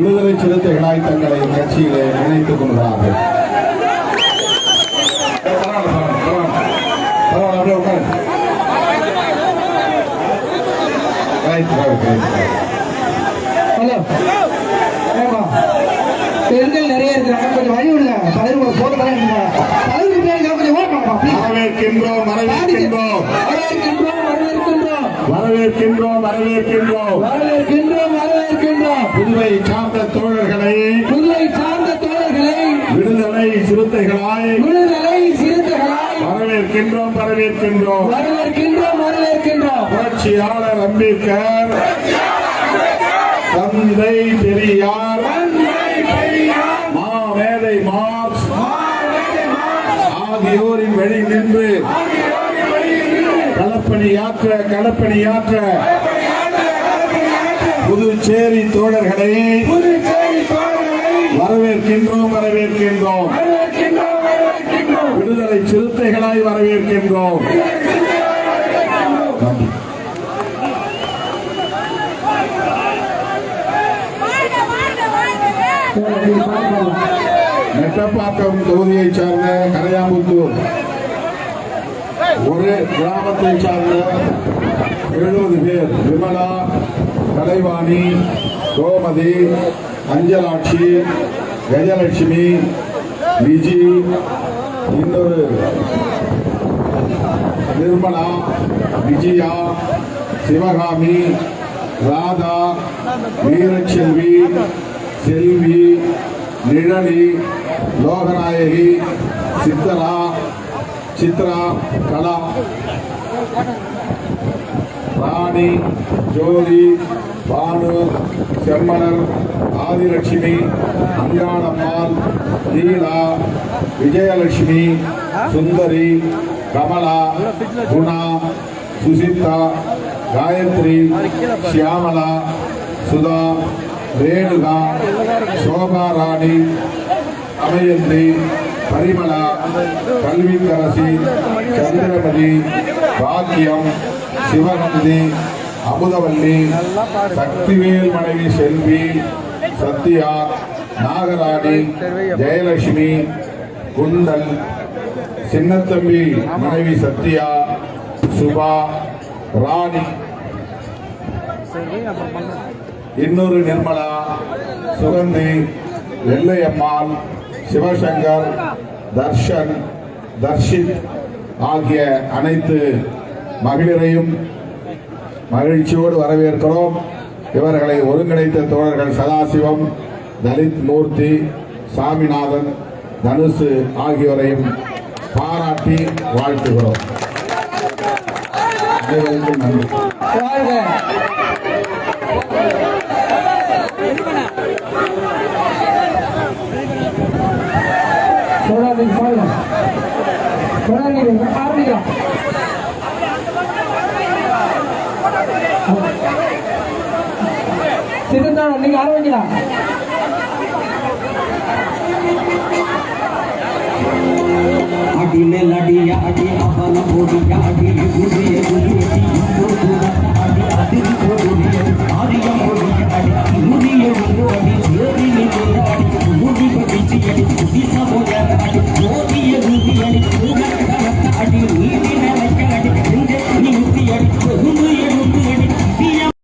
விடுதலை சிறுத்தைகளாய் தங்களை கட்சியிலே இணைத்துக் கொள்கிறார்கள். பெண்கள் நிறைய இருக்கிறாங்க, கொஞ்சம் வழி விடுங்க. தலைவர் போட்டு வரவேற்கின்றோம் வரவேற்கின்றோம் வரவேற்கின்றோம் வரவேற்கின்றோம் வரவேற்கின்றோம் வரவேற்கின்றோம் புதுவை சார்ந்த தோழர்களை விடுதலை சிறுத்தைகளாய் வரவேற்கின்றோம் வரவேற்கின்றோம் வரவேற்கின்றோம் புரட்சியாளர் அம்பேத்கர், தந்தை பெரியார், மாமேதை மார்க்ஸ் ஆகியோரின் வழி நின்று களப்பணியாற்ற புதுச்சேரி தோழர்களை வரவேற்கின்றோம் வரவேற்கின்றோம் விடுதலை சிறுத்தைகளாய் வரவேற்கின்றோம். நெட்டப்பாக்கம் தொகுதியை சார்ந்த கரையாம்புத்தூர் ஒரு கிராமத்தை சார்ந்த 70 பேர் விமலா, கலைவாணி, கோமதி, அஞ்சலாட்சி, கஜலட்சுமி, விஜி, இன்னொரு நிர்மலா, விஜயா, சிவகாமி, ராதா, வீரச்செல்வி, செல்வி, நிழலி, லோகநாயகி, சித்ரா, கலா, ராணி, ஜோதி, பானு, செம்மலர், ஆதிலட்சுமி, அங்காளம்மாள், லீலா, விஜயலட்சுமி, சுந்தரி, கமலா, குணா, சுசிதா, காயத்ரி, சியாமலா, சுதா, ரேணுகா, சோபா ராணி, அமயந்தி, பரிமளா, கல்விக்கரசி, சந்திரமதி, பாக்கியம், சிவகந்தி, அமுதவல்லி, சக்திவேல் மனைவி செல்வி, சத்யா, நாகராணி, ஜெயலட்சுமி, குண்டல், சின்னத்தம்பி மனைவி சத்யா, சுபா, ராணி, இன்னொரு நிர்மலா, சுகந்தி, வெள்ளையம்மாள், சிவசங்கர், தர்ஷன், தர்ஷித் ஆகிய அனைத்து மகளிரையும் மகிழ்ச்சியோடு வரவேற்கிறோம். இவர்களை ஒருங்கிணைத்த தோழர்கள் சதாசிவம், தலித் மூர்த்தி, சாமிநாதன், தனுசு ஆகியோரையும் பாராட்டி வாழ்த்துகிறோம். அனைவருக்கும் நன்றி. நீங்க ஆரம்பிக்கலாம். அடிலே லடியா அடி அவல போடியா அடி குடியே குடியே அடி அதிரி போடியே